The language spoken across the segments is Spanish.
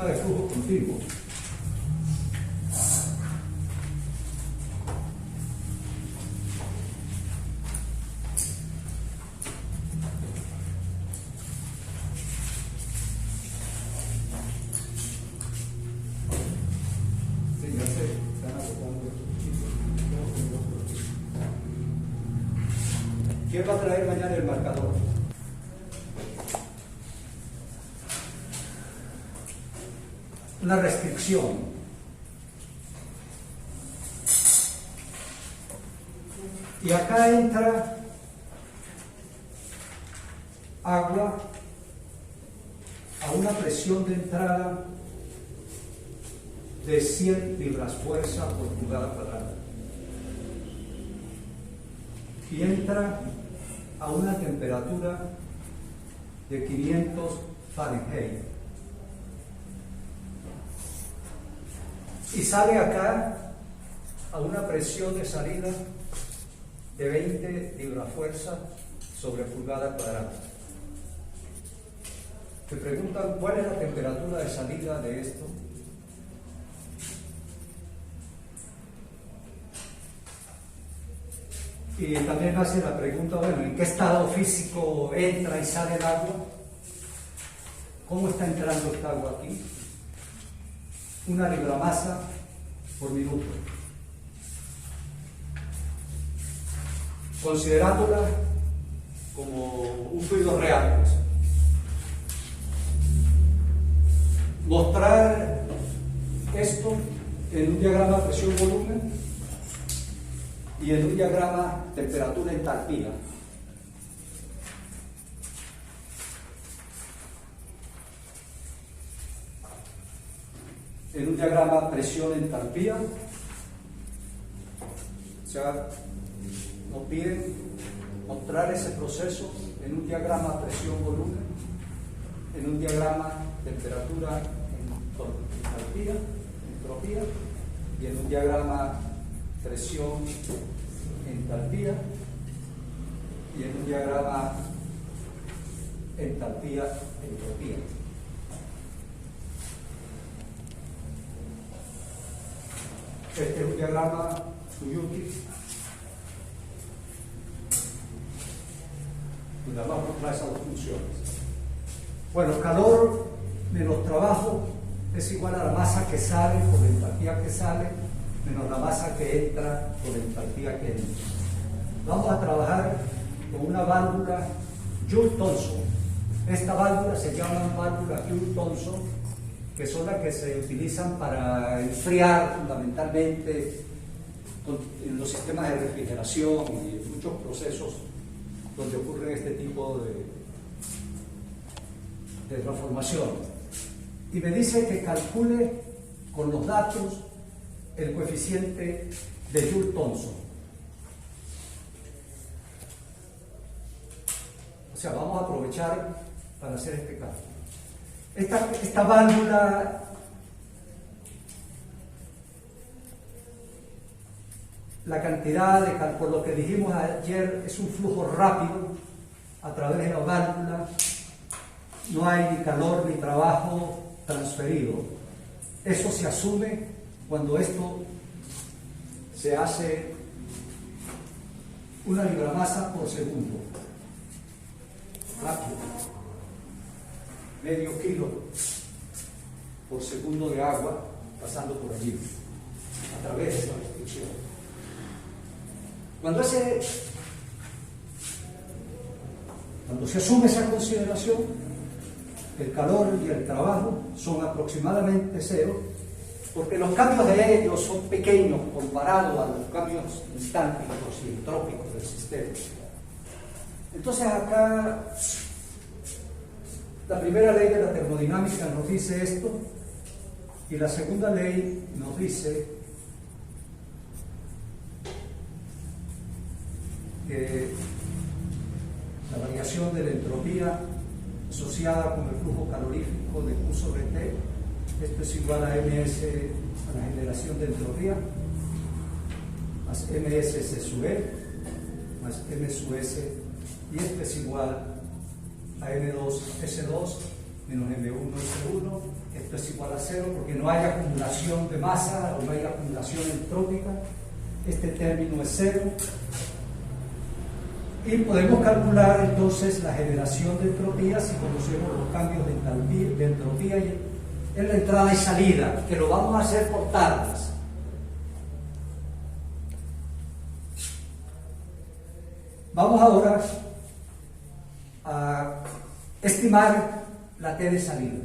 sistema de flujo continuo. ¿Quién va a traer mañana el marcador? Una restricción. Y acá entra agua a una presión de entrada de 100 libras fuerza por pulgada cuadrada. Y entra a una temperatura de 500 Fahrenheit. Y sale acá a una presión de salida de 20 libras fuerza sobre pulgada cuadrada. Te preguntan cuál es la temperatura de salida de esto. Y también hace la pregunta, bueno, ¿en qué estado físico entra y sale el agua? ¿Cómo está entrando esta agua aquí? 1 libramasa por minuto. Considerándola como un fluido real. Pues. Mostrar esto en un diagrama presión-volumen y en un diagrama temperatura-entalpía. En un diagrama presión-entalpía, o sea, nos piden mostrar ese proceso en un diagrama presión-volumen, en un diagrama temperatura-entalpía, entropía, y en un diagrama presión, entalpía, y en un diagrama entalpía, entropía. Este es un diagrama Suzuki, donde vamos a mostrar esas dos funciones. Bueno, calor menos trabajo es igual a la masa que sale por la entalpía que sale, menos la masa que entra por la entalpía que entra. Vamos a trabajar con una válvula Joule-Thomson. Esta válvula se llama válvula Joule-Thomson, que son las que se utilizan para enfriar fundamentalmente en los sistemas de refrigeración y muchos procesos donde ocurre este tipo de transformación. Y me dice que calcule con los datos el coeficiente de Joule-Thomson. O sea, vamos a aprovechar para hacer este cálculo. Esta válvula la cantidad de cálculo, lo que dijimos ayer, es un flujo rápido a través de la válvula, no hay ni calor ni trabajo transferido. Eso se asume cuando esto se hace 1 libramasa por segundo. Rápido. Medio kilo por segundo de agua pasando por allí, a través de esta restricción. Cuando se asume esa consideración, el calor y el trabajo son aproximadamente cero, porque los cambios de ellos son pequeños comparados a los cambios instánticos y entrópicos del sistema. Entonces acá la primera ley de la termodinámica nos dice esto, y la segunda ley nos dice que la variación de la entropía asociada con el flujo calorífico de Q sobre T, esto es igual a ms, a la generación de entropía, más ms S sub E, más m sub S, y esto es igual a M2 S2 menos M1 S1 esto es igual a cero porque no hay acumulación de masa o no hay acumulación entrópica. Este término es cero. Y podemos calcular entonces la generación de entropía si conocemos los cambios de entropía en la entrada y salida, que lo vamos a hacer por tablas. Vamos ahora a estimar la T de salida.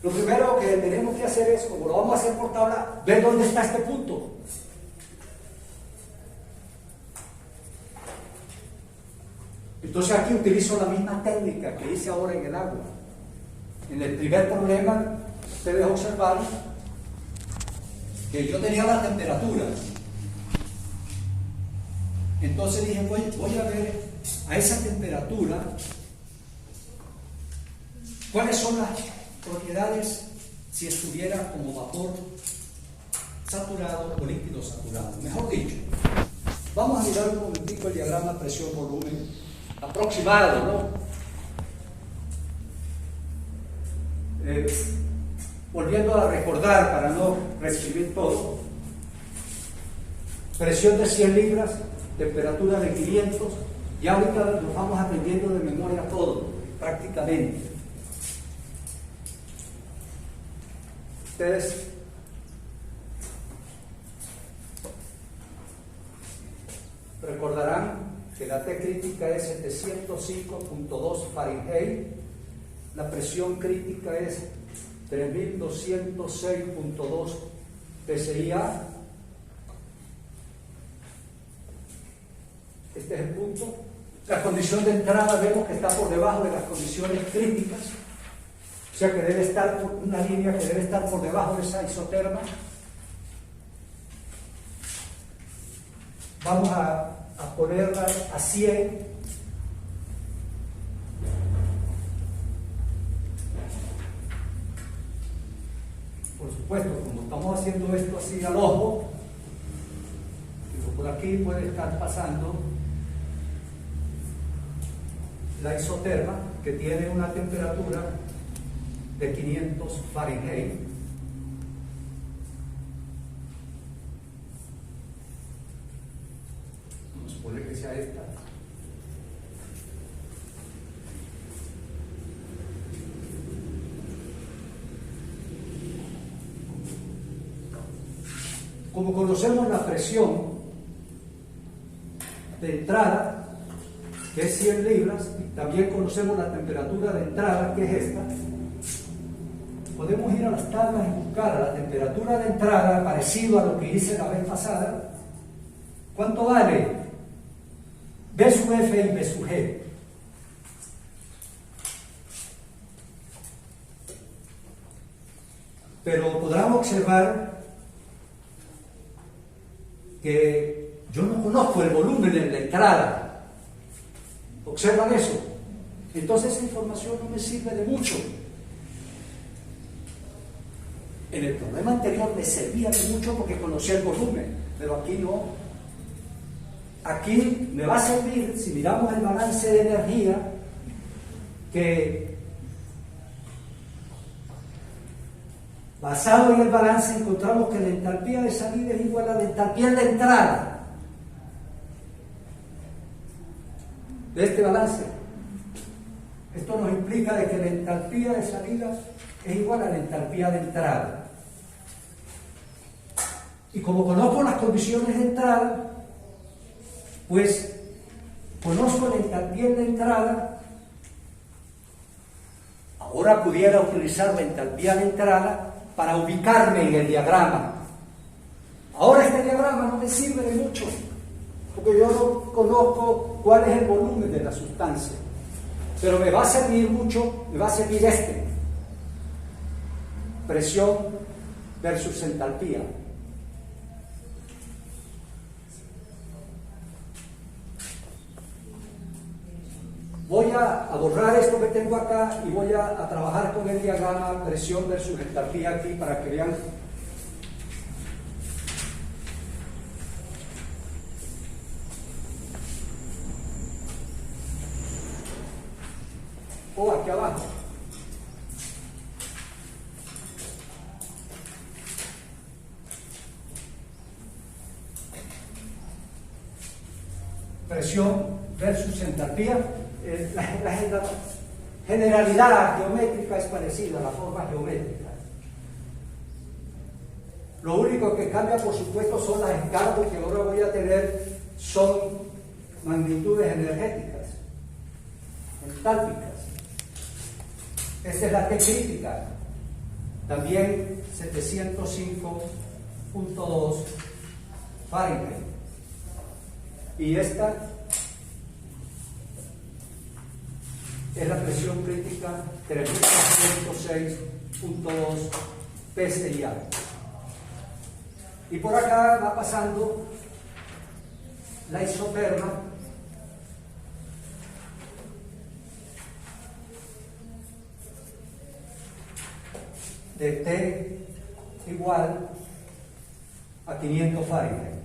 Lo primero que tenemos que hacer es, como lo vamos a hacer por tabla, ver dónde está este punto. Entonces aquí utilizo la misma técnica que hice ahora en el agua. En el primer problema, ustedes observaron que yo tenía la temperatura. Entonces dije, voy a ver a esa temperatura cuáles son las propiedades si estuviera como vapor saturado o líquido saturado. Mejor dicho, vamos a mirar un momentico el diagrama presión-volumen aproximado, ¿no? Volviendo a recordar para no reescribir todo: presión de 100 libras, temperatura de 500, y ahorita nos vamos aprendiendo de memoria todo, prácticamente. Ustedes recordarán que la T crítica es 705.2 Fahrenheit, la presión crítica es 3206.2 PSI-A. Este es el punto. La condición de entrada vemos que está por debajo de las condiciones críticas, o sea que debe estar por una línea que debe estar por debajo de esa isoterma. Vamos a ponerla a 100. Por supuesto, como estamos haciendo esto así al ojo, por aquí puede estar pasando la isoterma, que tiene una temperatura de 500 Fahrenheit. Vamos a suponer que sea esta. Como conocemos la presión de entrada, que es 100 libras, y también conocemos la temperatura de entrada, que es esta, podemos ir a las tablas y buscar a la temperatura de entrada, parecido a lo que hice la vez pasada. ¿Cuánto vale? B sub F y B sub G. Pero podrán observar que yo no conozco el volumen de la entrada. ¿Observan eso? Entonces esa información no me sirve de mucho. En el problema anterior me servía de mucho porque conocía el volumen, pero aquí no. Aquí me va a servir, si miramos el balance de energía, que basado en el balance encontramos que la entalpía de salida es igual a la entalpía de entrada de este balance. Esto nos implica de que la entalpía de salida es igual a la entalpía de entrada. Y como conozco las condiciones de entrada, pues conozco la entalpía de entrada. Ahora pudiera utilizar la entalpía de entrada para ubicarme en el diagrama. Ahora este diagrama no me sirve de mucho, porque yo no conozco cuál es el volumen de la sustancia. Pero me va a servir mucho, me va a servir este. Presión versus entalpía. Voy a borrar esto que tengo acá y voy a trabajar con el diagrama presión versus entalpía aquí para que vean. O aquí abajo. presión versus entalpía. La generalidad geométrica es parecida a la forma geométrica. Lo único que cambia, por supuesto, son las escalas, que ahora voy a tener, son magnitudes energéticas, entálpicas. Esta es la T crítica, también 705.2 Fahrenheit. Y esta es la presión crítica 3306.2 PSI. Y por acá va pasando la isoterma, de T igual a 500 Fahrenheit.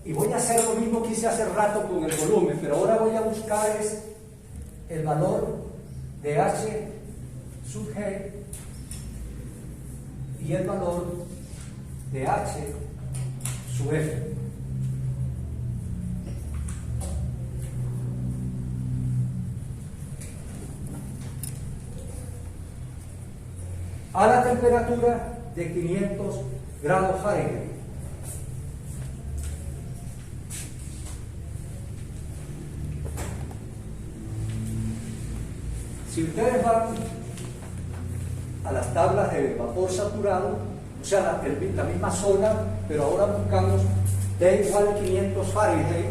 Y voy a hacer lo mismo que hice hace rato con el volumen, pero ahora voy a buscar el valor de H sub G y el valor de H sub F. A la temperatura de 500 grados Fahrenheit. Si ustedes van a las tablas de vapor saturado, o sea, la misma zona, pero ahora buscamos T igual a 500 Fahrenheit,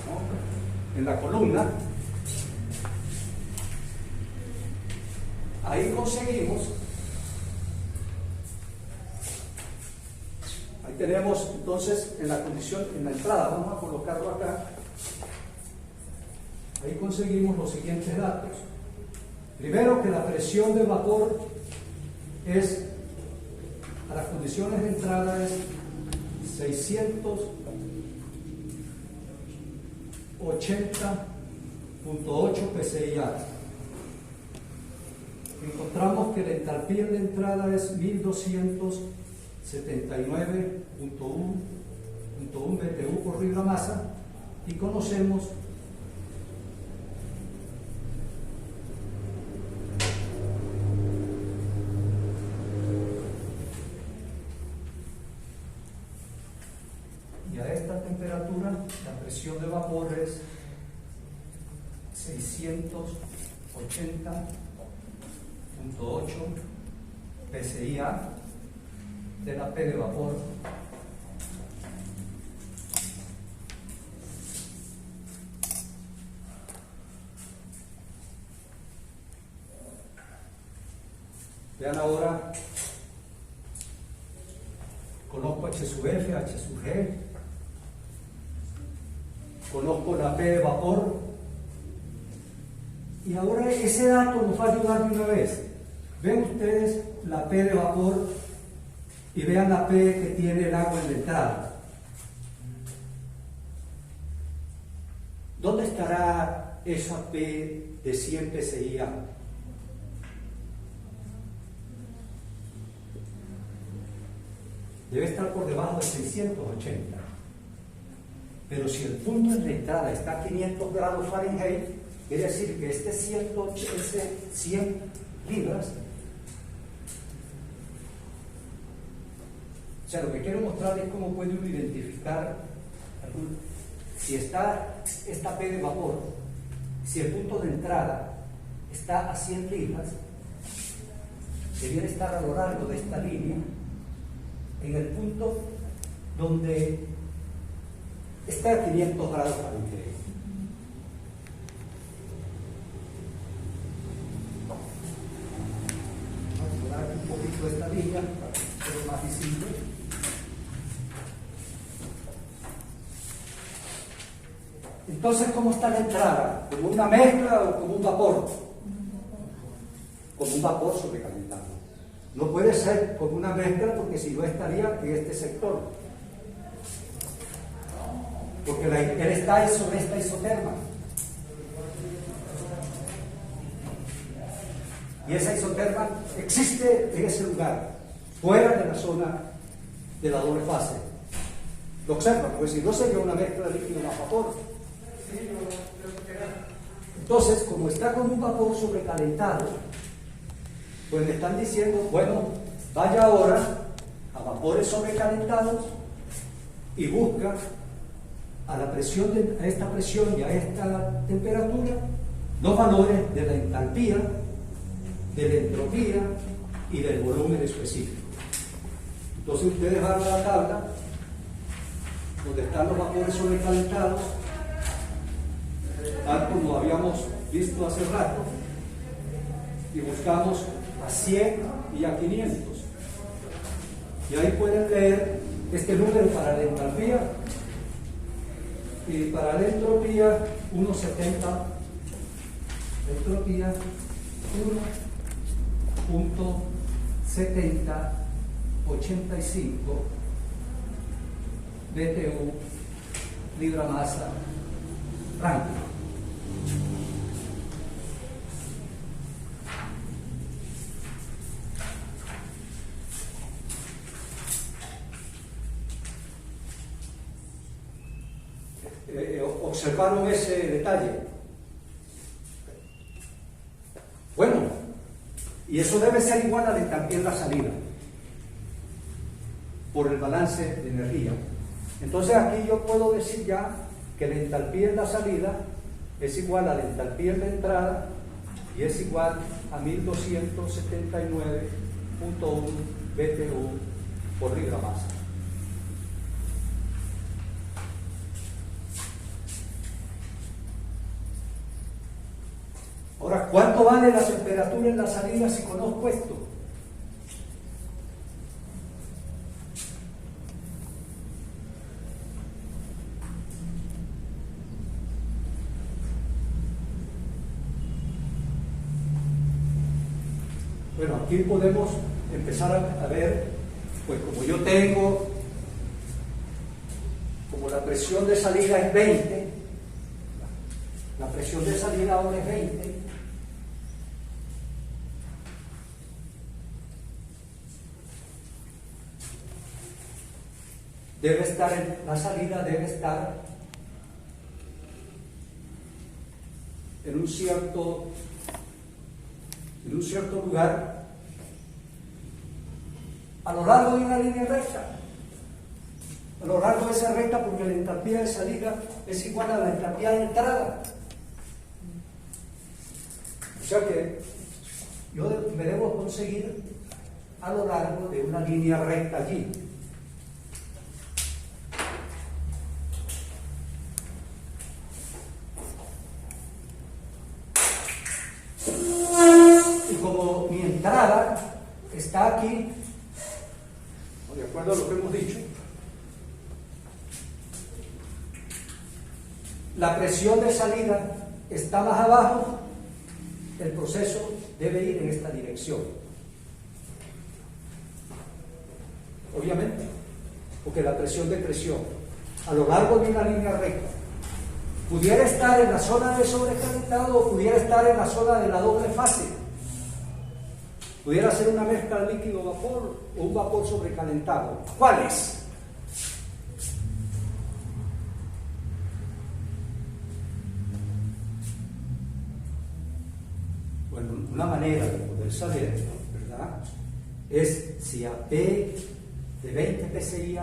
¿no?, en la columna, ahí conseguimos, ahí tenemos entonces en la condición, en la entrada, vamos a colocarlo acá, ahí conseguimos los siguientes datos. Primero, que la presión del vapor es, a las condiciones de entrada, es 680.8 PSI. Encontramos que la entalpía de entrada es 1279.1 BTU por libra masa, y conocemos temperatura, la presión de vapor es 680.8 PSI de la P de vapor. Vean ahora, conozco H sub F, H sub G, conozco la P de vapor, y ahora ese dato nos va a ayudar de una vez. Ven ustedes la P de vapor y vean la P que tiene el agua en la entrada. ¿Dónde estará esa P de 100 PSI? Debe estar por debajo de 680. Pero si el punto en la entrada está a 500 grados Fahrenheit, quiere decir que este 100 libras, o sea, lo que quiero mostrar es cómo puede uno identificar si está esta P de vapor, si el punto de entrada está a 100 libras, debiera estar a lo largo de esta línea, en el punto donde está a 500 grados Fahrenheit. Vamos a poner aquí un poquito esta línea para que sea más visible. Entonces, ¿cómo está la entrada? ¿Como una mezcla o como un vapor? Como un vapor sobrecalentado. No puede ser como una mezcla, porque si no estaría en este sector. Porque él está sobre esta isoterma. Y esa isoterma existe en ese lugar, fuera de la zona de la doble fase. Lo observan, porque si no sería una mezcla de líquido más vapor. Entonces, como está con un vapor sobrecalentado, pues me están diciendo, bueno, vaya ahora a vapores sobrecalentados y busca a la presión a esta presión y a esta temperatura los valores de la entalpía, de la entropía y del volumen específico. Entonces ustedes van a la tabla donde están los vapores sobrecalentados, tal como habíamos visto hace rato, y buscamos a 100 y a 500. Y ahí pueden leer este número para la entalpía y para la entropía 1,70. Entropía 1.7085 BTU libra masa Rankine. ¿Observaron ese detalle? Bueno, y eso debe ser igual a la entalpía en la salida, por el balance de energía. Entonces aquí yo puedo decir ya que la entalpía en la salida es igual a la entalpía en la entrada y es igual a 1279.1 BTU por libra masa. Ahora, ¿cuánto vale la temperatura en la salida si conozco esto? Bueno, aquí podemos empezar a ver, pues como yo tengo, como la presión de salida es 20, la presión de salida ahora es 20, debe estar en la salida, debe estar en un cierto lugar a lo largo de una línea recta, a lo largo de esa recta, porque la entalpía de salida es igual a la entalpía de entrada. O sea que yo me debo conseguir a lo largo de una línea recta allí. Como mi entrada está aquí, de acuerdo a lo que hemos dicho, la presión de salida está más abajo, el proceso debe ir en esta dirección. Obviamente, porque la presión de presión a lo largo de una línea recta pudiera estar en la zona de sobrecalentado o pudiera estar en la zona de la doble fase. Pudiera ser una mezcla de líquido-vapor o un vapor sobrecalentado. ¿Cuál es? Bueno, una manera de poder saber, ¿verdad?, es si a P de 20 PSI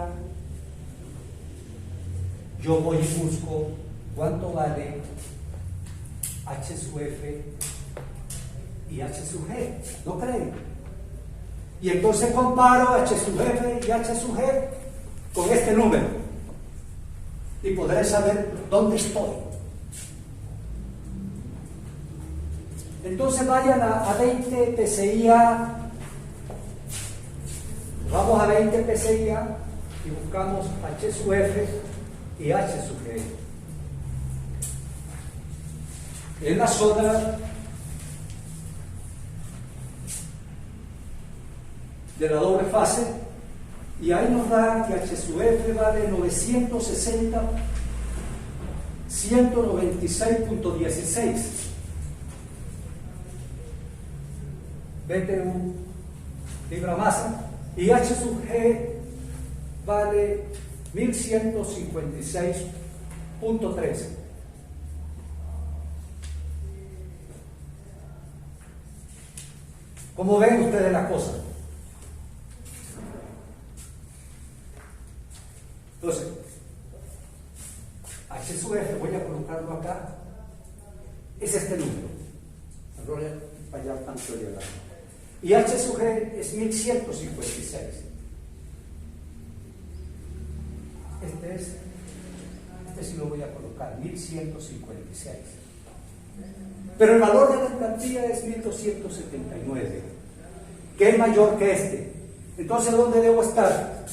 yo voy y busco cuánto vale H sub F y H sub G, ¿no creen? Y entonces comparo H sub F y H sub G con este número y podré saber dónde estoy. Entonces vayan a 20 PSI-A, vamos a 20 PSI-A y buscamos H sub F y H sub G. En la zona de la doble fase, y ahí nos da que H sub F vale 960, 196.16. BTU libra masa, y H sub G vale 1156.13. ¿Cómo ven ustedes la cosa? Entonces, H sub F, voy a colocarlo acá, es este número. No voy a fallar tanto el diagrama. Y H sub G es 1156. Este sí lo voy a colocar, 1156. Pero el valor de la entropía es 1279, que es mayor que este. Entonces, ¿dónde debo estar?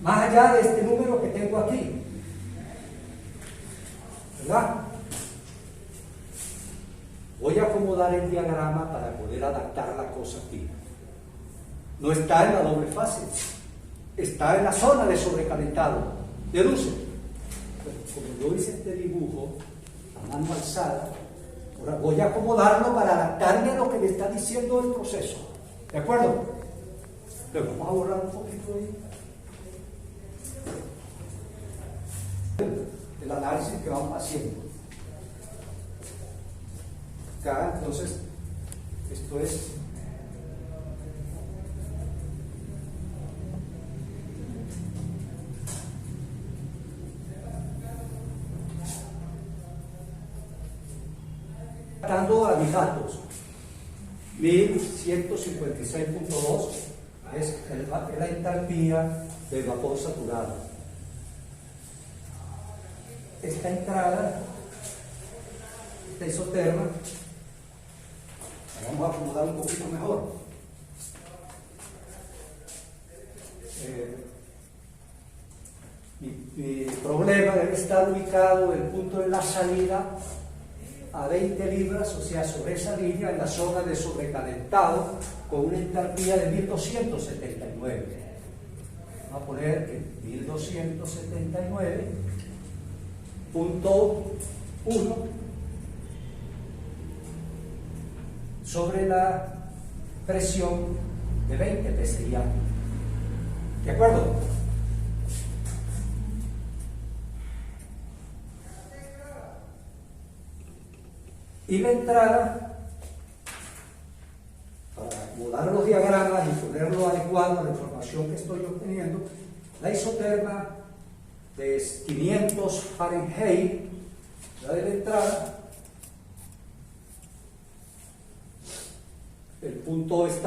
Más allá de este número que tengo aquí, ¿verdad? Voy a acomodar el diagrama para poder adaptar la cosa aquí. No está en la doble fase, está en la zona de sobrecalentado. Deduce. Como yo hice este dibujo a mano alzada, ahora voy a acomodarlo para adaptarme a lo que me está diciendo el proceso. ¿De acuerdo? Pero vamos a borrar un poquito ahí el análisis que vamos haciendo. Acá, entonces, esto es dando a mis datos 1156.2 es la entalpía del vapor saturado. Esta entrada, esta isoterma, vamos a acomodar un poquito mejor. Mi problema debe estar ubicado en el punto de la salida a 20 libras, o sea, sobre esa línea, en la zona de sobrecalentado, con una entalpía de 1279. Vamos a poner que 1279.1 sobre la presión de 20 PSI. ¿De acuerdo? Y la entrada, para acomodar los diagramas y ponerlo adecuado a la información que estoy obteniendo, la isoterma de 500 Fahrenheit, la de la entrada, el punto está